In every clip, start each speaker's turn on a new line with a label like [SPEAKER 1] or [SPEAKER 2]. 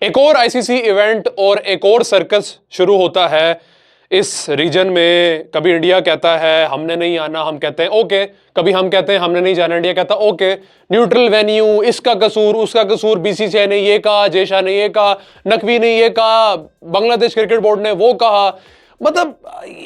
[SPEAKER 1] एक और ICC event और एक और सर्कस शुरू होता है इस रीजन में। कभी इंडिया कहता है हमने नहीं आना, हम कहते हैं ओके। कभी हम कहते हैं हमने नहीं जाना, इंडिया कहता है ओके। न्यूट्रल वेन्यू, इसका कसूर उसका कसूर, बीसीसीआई ने ये कहा, जेशा ने ये कहा, नकवी ने ये कहा, बांग्लादेश क्रिकेट बोर्ड ने वो कहा। मतलब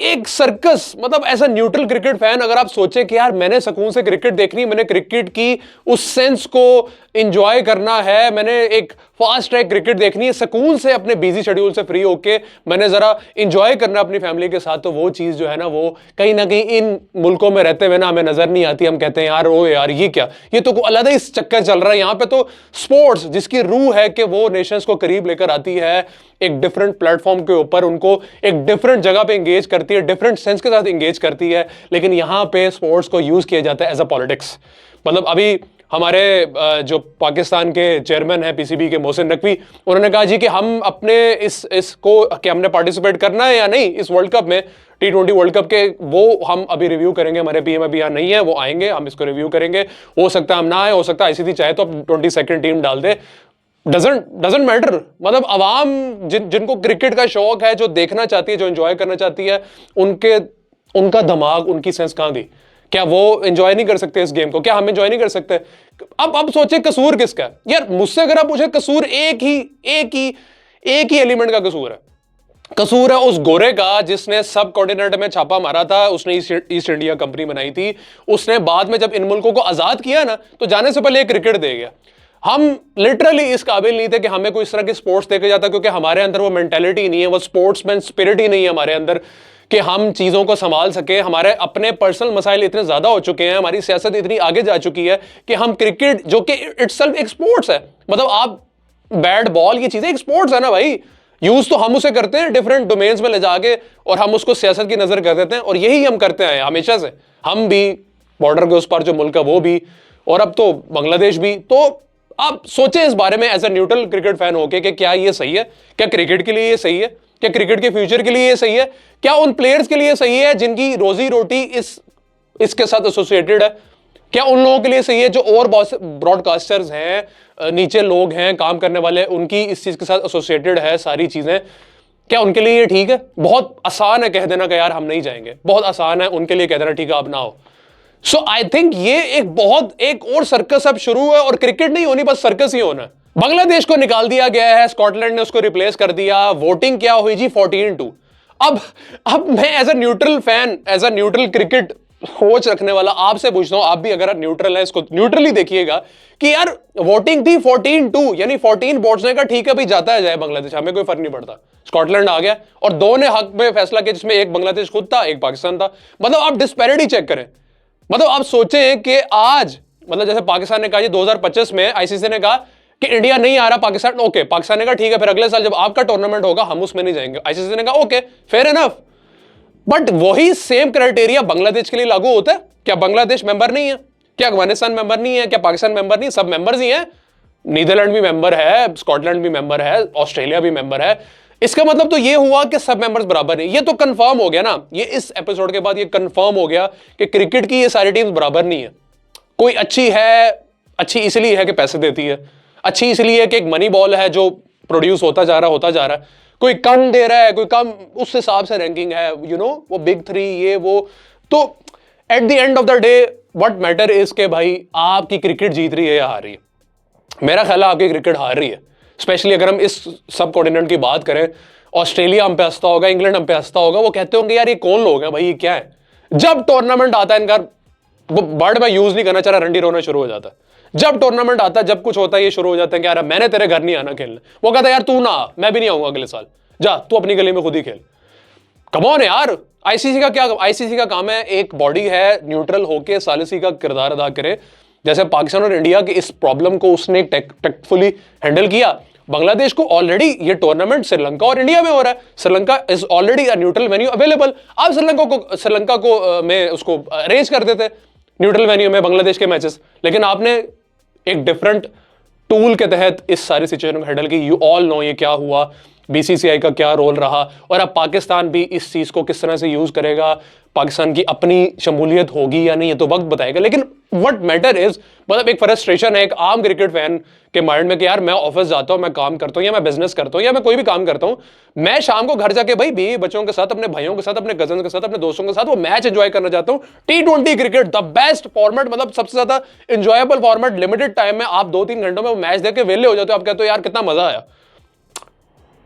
[SPEAKER 1] एक सर्कस। मतलब as a neutral cricket fan अगर आप सोचे कि यार मैंने सुकून से क्रिकेट देखनी, मैंने क्रिकेट की उस सेंस को एंजॉय करना है, मैंने एक फास्ट ट्रैक क्रिकेट देखनी है सुकून से अपने बिजी शेड्यूल से फ्री होके, मैंने जरा एंजॉय करना अपनी फैमिली के साथ, तो वो चीज जो है ना वो कहीं ना कहीं इन मुल्कों में रहते हुए ना हमें नजर नहीं आती। हम कहते हैं यार ओ यार ये क्या, ये तो अलग ही चक्कर चल रहा है। यहाँ पे तो स्पोर्ट्स जिसकी रूह है कि वो नेशंस को करीब लेकर आती है, एक डिफरेंट प्लेटफॉर्म के ऊपर उनको एक डिफरेंट जगह पे एंगेज करती है, डिफरेंट सेंस के साथ एंगेज करती है, लेकिन यहाँ पे स्पोर्ट्स को यूज किया जाता है एज अ पॉलिटिक्स। मतलब अभी हमारे जो पाकिस्तान के चेयरमैन हैं पीसीबी के, मोहसिन नकवी, उन्होंने कहा जी कि हम अपने इसको कि हमने पार्टिसिपेट करना है या नहीं इस वर्ल्ड कप में, T20 वर्ल्ड कप के, वो हम अभी रिव्यू करेंगे। हमारे पीएम अभी यहाँ नहीं है, वो आएंगे, हम इसको रिव्यू करेंगे। हो सकता है हम ना आए, हो सकता है आईसीसी चाहे तो 22nd टीम डाल दे, डजंट मैटर। मतलब अवाम जिनको क्रिकेट का शौक है, जो देखना चाहती है, जो एंजॉय करना चाहती है, उनका दिमाग, उनकी सेंस कहां गई? क्या वो एंजॉय नहीं कर सकते इस गेम को? क्या हम एंजॉय नहीं कर सकते? अब सोचे कसूर किसका है यार? मुझसे अगर आप पूछे, कसूर एक ही एलिमेंट का कसूर है। कसूर है उस गोरे का जिसने सब कॉन्टिनेंट में छापा मारा था, उसने ईस्ट इंडिया कंपनी बनाई थी, उसने बाद में जब इन मुल्कों को आजाद किया ना तो जाने से पहले एक क्रिकेट दे गया। हम लिटरली इस काबिल नहीं थे कि हमें कोई इस तरह की स्पोर्ट्स देखे जाता, क्योंकि हमारे अंदर वो मेंटेलिटी नहीं है, वो स्पोर्ट्समैन स्पिरिट ही नहीं है हमारे अंदर कि हम चीजों को संभाल सके। हमारे अपने पर्सनल मसाइल इतने ज्यादा हो चुके हैं, हमारी सियासत इतनी आगे जा चुकी है कि हम क्रिकेट, जो कि इटसेल्फ एक स्पोर्ट्स है, मतलब आप बैट बॉल ये चीजें एक स्पोर्ट्स है ना भाई, यूज तो हम उसे करते हैं डिफरेंट डोमेन्स में ले जाके, और हम उसको सियासत की नजर कर देते हैं, और यही हम करते हैं हमेशा से। हम भी, बॉर्डर के उस पार जो मुल्क है वो भी, और अब तो बांग्लादेश भी। तो आप सोचें इस बारे में as a neutral cricket fan होके कि क्या ये सही है? क्या क्रिकेट के लिए ये सही है? क्या क्रिकेट के फ्यूचर के लिए ये सही है? क्या उन प्लेयर्स के लिए सही है जिनकी रोजी रोटी इसके साथ एसोसिएटेड है? क्या उन लोगों के लिए सही है जो और ब्रॉडकास्टर्स हैं, नीचे लोग हैं काम करने वाले, उनकी इस चीज के साथ एसोसिएटेड है सारी चीजें? क्या उनके लिए ये ठीक है? बहुत आसान है कह देना कि यार हम नहीं जाएंगे, बहुत आसान है उनके लिए कह देना ठीक है आप ना हो। सो आई थिंक ये एक और सर्कस अब शुरू है, और क्रिकेट नहीं होनी, बस सर्कस ही होना है। बांग्लादेश को निकाल दिया गया है, स्कॉटलैंड ने उसको रिप्लेस कर दिया। वोटिंग क्या हुई जी? 14-2। अब मैं as a neutral fan, as a neutral cricket सोच रखने वाला आपसे पूछता हूं, आप भी अगर न्यूट्रल है, इसको न्यूट्रली देखिएगा कि यार वोटिंग थी 14-2, यानी 14 वोट्स ने कहा ठीक है भाई जाता है जाए बांग्लादेश, हमें कोई फर्क नहीं पड़ता। स्कॉटलैंड आ गया और दो ने हक में फैसला किया, जिसमें एक बांग्लादेश खुद था, एक पाकिस्तान था। मतलब आप डिस्पैरिटी चेक करें। मतलब आप सोचें कि आज, मतलब जैसे पाकिस्तान ने कहा 2025 में आईसीसी ने कहा कि इंडिया नहीं आ रहा, पाकिस्तान ओके, पाकिस्तान ने कहा ठीक है फिर अगले साल जब आपका टूर्नामेंट होगा हम उसमें नहीं जाएंगे। आईसीसी ने कहा ओके फेयर एनफ। बट वही सेम क्राइटेरिया बांग्लादेश के लिए लागू होता है क्या? बांग्लादेश मेंबर नहीं है क्या? अफगानिस्तान मेंबर नहीं है क्या? पाकिस्तान मेंबर नहीं? सब मेंबर्स ही हैं। नीदरलैंड भी मेंबर है, स्कॉटलैंड भी मेंबर है, ऑस्ट्रेलिया भी मेंबर है। इसका मतलब तो ये हुआ कि सब मेंबर्स बराबर नहीं। ये तो कंफर्म हो गया ना, ये इस एपिसोड के बाद ये कंफर्म हो गया कि क्रिकेट की ये सारी टीम्स बराबर नहीं है। कोई अच्छी है, अच्छी इसलिए है कि पैसे देती है, अच्छी इसलिए है कि एक मनी बॉल है जो प्रोड्यूस होता जा रहा है। कोई कम दे रहा है, कोई कम, उस हिसाब से रैंकिंग है, वो बिग 3 ये वो। तो at the end of the day what matter is के भाई आपकी क्रिकेट जीत रही है या हार रही है? मेरा ख्याल है आपकी क्रिकेट हार रही है। स्पेशली अगर हम इस सब कॉन्टिनेंट की बात करें, ऑस्ट्रेलिया हम पे हंसता होगा, इंग्लैंड हम पे हंसता होगा, वो कहते होंगे यार ये कौन लोग हैं भाई, ये क्या है? जब टूर्नामेंट आता है इनका, वो वर्ड में यूज नहीं करना चाह रहा, रंडी रोना शुरू हो जाता है। जब टूर्नामेंट आता है, जब कुछ होता है, ये शुरू हो जाता है कि यार मैंने तेरे घर नहीं आना खेलने। वो कहता है यार तू ना आ, मैं भी नहीं आऊंगा अगले साल, जा तू अपनी गली में खुद ही खेल। कम ऑन यार, आईसीसी का क्या? आईसीसी का काम है एक बॉडी है न्यूट्रल होके सालिसी का किरदार अदा करे। जैसे पाकिस्तान और इंडिया की इस प्रॉब्लम को उसने टेक्टफुली हैंडल किया। बांग्लादेश को ऑलरेडी ये टूर्नामेंट श्रीलंका और इंडिया में हो रहा है। Sri Lanka is already a neutral venue available. आप श्रीलंका को में उसको अरेंज कर देते न्यूट्रल वेन्यू में बांग्लादेश के मैचेस, लेकिन आपने एक डिफरेंट टूल के तहत इस सारी सिचुएशन को हैंडल की। यू ऑल नो ये क्या हुआ। बीसीसीआई का क्या रोल रहा, और अब पाकिस्तान भी इस चीज को किस तरह से यूज करेगा, पाकिस्तान की अपनी शमूलियत होगी या नहीं, ये तो वक्त बताएगा। लेकिन व्हाट मैटर इज, मतलब एक फ्रस्ट्रेशन है एक आम क्रिकेट फैन के माइंड में कि यार मैं ऑफिस जाता हूं, मैं काम करता हूं, या मैं बिजनेस करता हूं, या मैं कोई भी काम करता हूं, मैं शाम को घर जाके भाई बीवी बच्चों के साथ, अपने भाइयों के साथ, अपने कजन के साथ, अपने दोस्तों के साथ वो मैच एंजॉय करना चाहता हूं। T20 cricket the best format, मतलब सबसे ज्यादा इंजॉयबल फॉर्मेट, लिमिटेड टाइम में आप 2-3 घंटों में वो मैच देख के वेले हो जाते हो, आप कहते हो यार कितना मजा आया,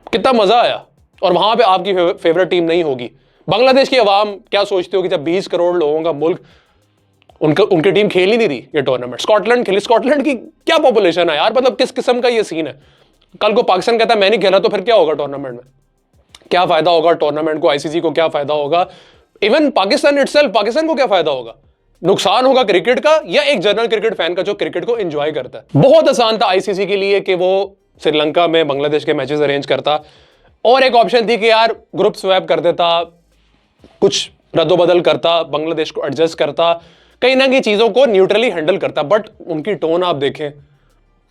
[SPEAKER 1] कितना मजा आया। और वहां पे आपकी फेवरेट टीम नहीं होगी। बांग्लादेश की आवाम क्या सोचती हो कि जब 20 करोड़ लोगों का मुल्क, उनकी टीम खेल ही नहीं रही ये टूर्नामेंट, स्कॉटलैंड खेली, स्कॉटलैंड की क्या पॉपुलेशन है यार, मतलब किस किस्म का ये सीन है। कल को पाकिस्तान कहता है मैं नहीं खेला, तो फिर क्या होगा टूर्नामेंट में, क्या फायदा होगा टूर्नामेंट को, आईसीसी को क्या फायदा होगा, इवन पाकिस्तान इटसेल्फ, पाकिस्तान को क्या फायदा होगा, नुकसान होगा क्रिकेट का या एक जनरल क्रिकेट फैन का जो क्रिकेट को एंजॉय करता है। बहुत आसान था आईसीसी के लिए कि वो श्रीलंका में बांग्लादेश के मैचेस अरेंज करता, और एक ऑप्शन थी कि यार ग्रुप स्वैप कर देता, कुछ रद्दोबदल करता, बांग्लादेश को एडजस्ट करता, कहीं ना कहीं चीजों को न्यूट्रली हैंडल करता। बट उनकी टोन आप देखें,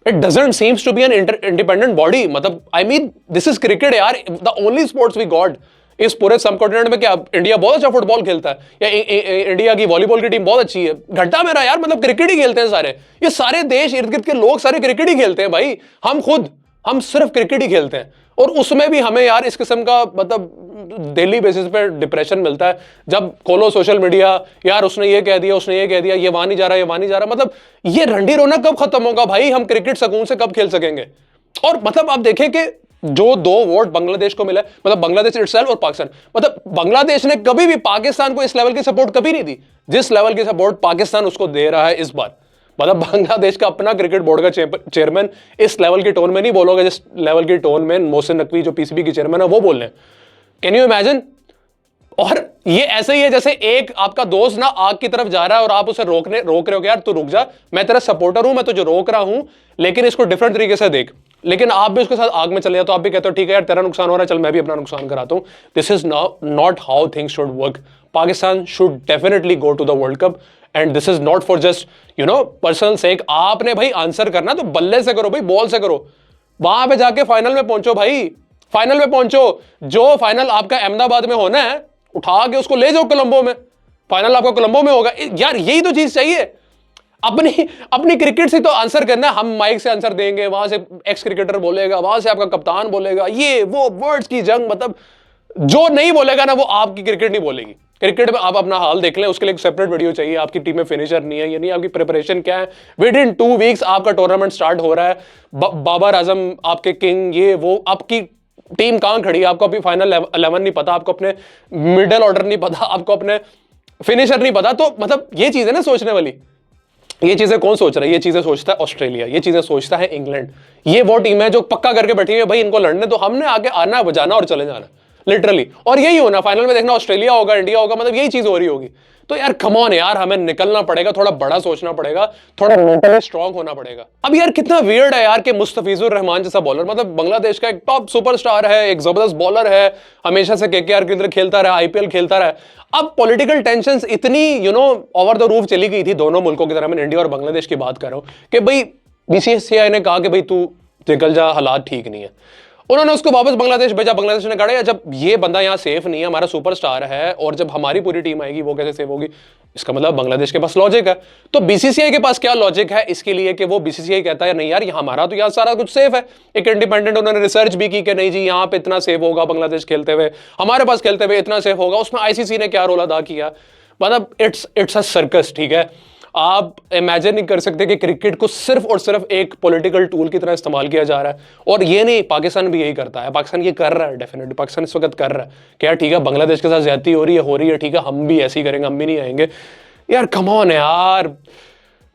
[SPEAKER 1] it doesn't seems to be an independent body. मतलब I mean this is cricket यार, the only sports we got इस पूरे सब कॉन्टिनेंट में। क्या इंडिया बहुत अच्छा फुटबॉल खेलता है, या इंडिया की वॉलीबॉल की टीम बहुत अच्छी है, घंटा मेरा यार, मतलब क्रिकेट ही खेलते हैं सारे, ये सारे देश इर्द गिर्द के लोग सारे क्रिकेट ही खेलते हैं भाई। हम सिर्फ क्रिकेट ही खेलते हैं, और उसमें भी हमें यार इस किस्म का मतलब डेली बेसिस पे डिप्रेशन मिलता है जब खोलो सोशल मीडिया, यार उसने ये कह दिया, उसने ये कह दिया, ये वहां नहीं जा रहा, ये वहां नहीं जा रहा। मतलब ये रंडी रोना कब खत्म होगा भाई, हम क्रिकेट सुकून से कब खेल सकेंगे। और मतलब आप देखें कि जो 2 वोट बांग्लादेश को मिला, मतलब बांग्लादेश इटसेल्फ और पाकिस्तान, मतलब बांग्लादेश ने कभी भी पाकिस्तान को इस लेवल की सपोर्ट कभी नहीं दी जिस लेवल की सपोर्ट पाकिस्तान उसको दे रहा है इस बार। मतलब बांग्लादेश का अपना क्रिकेट बोर्ड का चेयरमैन इस लेवल की टोन में नहीं बोलोगे जिस लेवल की टोन में मोहसिन नकवी जो पीसीबी की चेयरमैन है वो बोल रहे हैं। Can you imagine. और ये ऐसे ही है जैसे एक आपका दोस्त ना आग की तरफ जा रहा है और आप उसे रोक रहे हो कि यार तू रुक जा, मैं तेरा सपोर्टर हूं, मैं तुझे रोक रहा हूं, लेकिन इसको डिफरेंट तरीके से देख। लेकिन आप भी उसके साथ आग में चले जाओ तो आप भी कहते हो ठीक है यार तेरा नुकसान हो रहा है, चल मैं भी अपना नुकसान कराता हूं। This is not how things should work. Pakistan should definitely go to the world cup, and this is not for just personal sake. आपने भाई आंसर करना तो बल्ले से करो भाई, बॉल से करो, वहां पे जाके फाइनल में पहुंचो भाई, फाइनल में पहुंचो। जो फाइनल आपका अहमदाबाद में होना है उठा के उसको ले जाओ कोलंबो में, फाइनल आपका कोलंबो में होगा यार, यही तो चीज चाहिए। अपनी क्रिकेट से तो आंसर करना, हम माइक से आंसर देंगे, वहां से एक्स क्रिकेटर बोलेगा, वहां से आपका कप्तान बोलेगा, ये वो वर्ड्स की जंग। मतलब जो नहीं बोलेगा ना वो आपकी क्रिकेट नहीं बोलेगी। क्रिकेट में आप अपना हाल देख लें, उसके लिए एक सेपरेट वीडियो चाहिए। आपकी टीम में फिनिशर नहीं है, यानी आपकी प्रिपरेशन क्या है। विद इन 2 वीक्स आपका टूर्नामेंट स्टार्ट हो रहा है, बाबर आजम आपके किंग, ये वो, आपकी टीम कहां खड़ी है, आपको अभी फाइनल 11 नहीं पता, आपको अपने मिडिल ऑर्डर नहीं पता, आपको अपने फिनिशर नहीं पता। तो मतलब ये चीज है ना सोचने वाली। ये चीजें कौन सोच रहा है? ये चीजें सोचता है ऑस्ट्रेलिया, ये चीजें सोचता है इंग्लैंड। ये वो टीम है जो पक्का करके बैठी है भाई इनको लड़ने, तो हमने आगे आना बजाना और चले जाना लिटरली। और यही होना फाइनल में, देखना ऑस्ट्रेलिया होगा, इंडिया होगा, मतलब यही चीज हो रही होगी। तो यार कम ऑन यार, हमें निकलना पड़ेगा, थोड़ा बड़ा सोचना पड़ेगा, थोड़ा मेंटली स्ट्रांग होना पड़ेगा। अब यार कितना वियर्ड है यार कि मुस्तफिजुर रहमान जैसा बॉलर, मतलब बांग्लादेश का एक टॉप सुपरस्टार है, एक जबरदस्त बॉलर है, हमेशा से केकेआर के अंदर खेलता रहा, आईपीएल खेलता रहा। अब पॉलिटिकल टेंशंस इतनी ओवर द रूफ चली गई थी दोनों मुल्कों की तरह, मैं इंडिया और बांग्लादेश की बात कर रहा हूं कि भाई बीसीसीआई ने कहा कि भाई तू निकल जा, हालात ठीक नहीं है। उन्होंने उसको वापस बांग्लादेश भेजा। बांग्लादेश ने कहा जब ये बंदा यहाँ सेफ नहीं है, हमारा सुपरस्टार है, और जब हमारी पूरी टीम आएगी वो कैसे सेफ होगी? इसका मतलब बांग्लादेश के पास लॉजिक है। तो बीसीसीआई के पास क्या लॉजिक है इसके लिए कि वो बीसीसीआई कहता है नहीं यार हमारा तो यहाँ सारा कुछ सेफ है। एक इंडिपेंडेंट उन्होंने रिसर्च भी की कि नहीं जी यहाँ पे इतना सेफ होगा, बांग्लादेश खेलते हुए, हमारे पास खेलते हुए इतना सेफ होगा। उसमें आईसीसी ने क्या रोल अदा किया? मतलब इट्स अ सर्कस, ठीक है। आप इमेजिन नहीं कर सकते कि क्रिकेट को सिर्फ और सिर्फ एक पॉलिटिकल टूल की तरह इस्तेमाल किया जा रहा है। और ये नहीं, पाकिस्तान भी यही करता है, पाकिस्तान ये कर रहा है, डेफिनेटली पाकिस्तान इस वक्त कर रहा है कि यार ठीक है बांग्लादेश के साथ ज्यादती हो रही है, ठीक है हम भी ऐसे ही करेंगे, हम भी नहीं आएंगे। यार कम ऑन यार,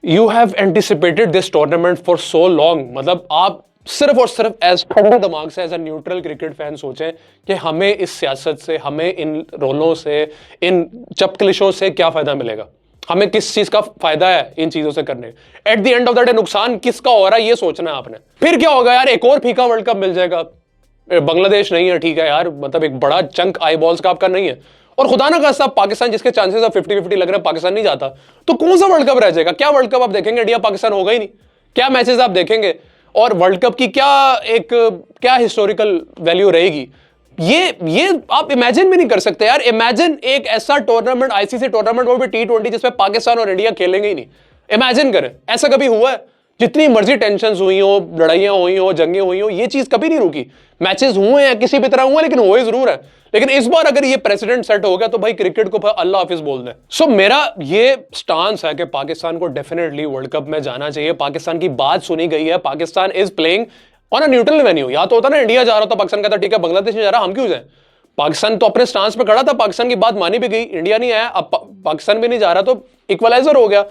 [SPEAKER 1] you have anticipated this tournament for so long. मतलब आप सिर्फ और सिर्फ एज ठंडे दिमाग से as a neutral cricket fan सोचें कि हमें इस सियासत से, हमें इन रोलों से, इन चपकलिशों से क्या फायदा मिलेगा, हमें किस चीज का फायदा है इन चीजों से करने। At the end of the day नुकसान किसका हो रहा है ये सोचना है आपने। फिर क्या होगा यार, एक और फीका वर्ल्ड कप मिल जाएगा। बांग्लादेश नहीं है, ठीक है यार, मतलब एक बड़ा चंक आई बॉल्स का आपका नहीं है, और खुदा ना खास्ता पाकिस्तान जिसके चांसेस अब 50-50 लग रहे हैं पाकिस्तान नहीं जाता, तो कौन सा वर्ल्ड कप रह जाएगा? क्या वर्ल्ड कप आप देखेंगे? इंडिया पाकिस्तान होगा ही नहीं। क्या मैचेस आप देखेंगे? और वर्ल्ड कप की क्या हिस्टोरिकल वैल्यू रहेगी, ये आप इमेजिन भी नहीं कर सकते यार। इमेजिन एक ऐसा टूर्नामेंट, आईसीसी टूर्नामेंट, वो भी T20, जिसमें पाकिस्तान और इंडिया खेलेंगे ही नहीं। इमेजिन करें, ऐसा कभी हुआ है? जितनी मर्जी टेंशन हुई हो, लड़ाइयां हुई हो, जंगें हुई हो, ये चीज कभी नहीं रुकी। मैचेस हुए हैं किसी भी तरह हुए, लेकिन हुए जरूर है। लेकिन इस बार अगर ये प्रेसिडेंट सेट हो गया तो भाई क्रिकेट को अल्लाह हाफिज बोल दें। सो मेरा ये स्टांस है कि पाकिस्तान को डेफिनेटली वर्ल्ड कप में जाना चाहिए। पाकिस्तान की बात सुनी गई है। Pakistan is playing on a neutral venue. या तो होता ना इंडिया जा रहा था, पाकिस्तान कहता ठीक है बांग्लादेश नहीं जा रहा, हम क्यों जाए। पाकिस्तान तो अपने स्टांस पे खड़ा था, पाकिस्तान की बात मानी भी गई, इंडिया नहीं आया, अब पाकिस्तान भी नहीं जा रहा तो इक्वलाइजर हो गया।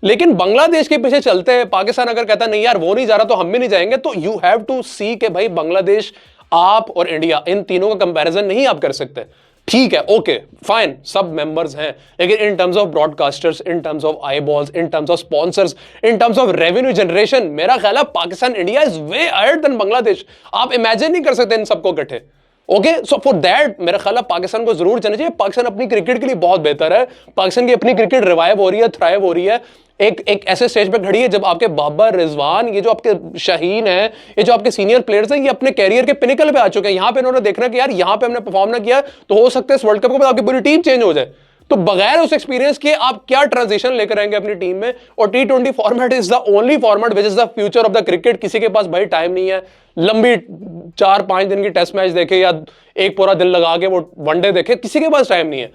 [SPEAKER 1] लेकिन बांग्लादेश के पीछे चलते हैं, पाकिस्तान अगर कहता नहीं यार वो नहीं जा रहा तो हम भी नहीं जाएंगे, तो यू हैव टू सी के भाई बांग्लादेश, आप और इंडिया, इन तीनों का कंपैरिजन नहीं आप कर सकते। ठीक है, ओके फाइन, सब मेंबर्स हैं, लेकिन in terms of broadcasters, in terms of eye balls, in terms of sponsors, in terms of revenue generation, मेरा ख्याल है Pakistan India is way ahead than Bangladesh. आप इमेजिन नहीं कर सकते इन सबको इकट्ठे। ओके, सो फॉर दैट मेरा ख्याल है पाकिस्तान को जरूर जाना चाहिए। पाकिस्तान अपनी क्रिकेट के लिए बहुत बेहतर है। पाकिस्तान की अपनी क्रिकेट रिवाइव हो रही है, थ्राइव हो रही है। एक ऐसे स्टेज पे खड़ी है जब आपके बाबर, रिजवान, ये जो आपके शाहीन है, ये जो आपके सीनियर प्लेयर्स हैं, ये अपने कैरियर के पिनिकल पे आ चुके हैं। यहां पे इन्होंने देखना कि यार यहां पे हमने परफॉर्म ना किया तो हो सकता है इस वर्ल्ड कप के बाद आपकी पूरी टीम चेंज हो जाए। तो बगैर उस एक्सपीरियंस के आप क्या ट्रांजिशन लेकर आएंगे अपनी टीम में। और T20 format is the only format which is the future of the cricket. किसी के पास भाई टाइम नहीं है लंबी 4-5 दिन की टेस्ट मैच देखे या एक पूरा दिन लगा के वो वनडे देखे, किसी के पास टाइम नहीं है।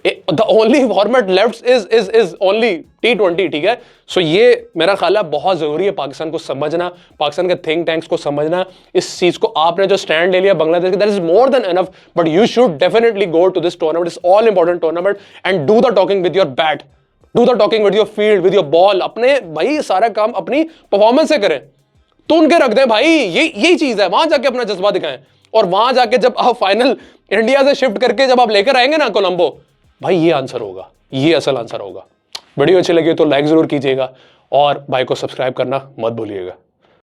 [SPEAKER 1] The only format left is only T20, ठीक है। सो ये मेरा ख्याल है बहुत जरूरी है पाकिस्तान को समझना, पाकिस्तान के थिंक टैंक्स को समझना। इस चीज को आपने जो स्टैंड ले लिया बांग्लादेश के, that is more than enough, but you should definitely go to this tournament, it's all important tournament, and do the talking with your bat, do the talking with your field, with your ball. अपने भाई सारा काम अपनी performance से करें, तो उनके रख दें भाई, यही चीज है। वहां जाके अपना जज्बा दिखाएं, और वहां जाके जब आप फाइनल इंडिया से शिफ्ट करके जब आप लेकर आएंगे ना कोलंबो, भाई ये आंसर होगा, ये असल आंसर होगा। वीडियो अच्छी लगी तो लाइक जरूर कीजिएगा और भाई को सब्सक्राइब करना मत भूलिएगा।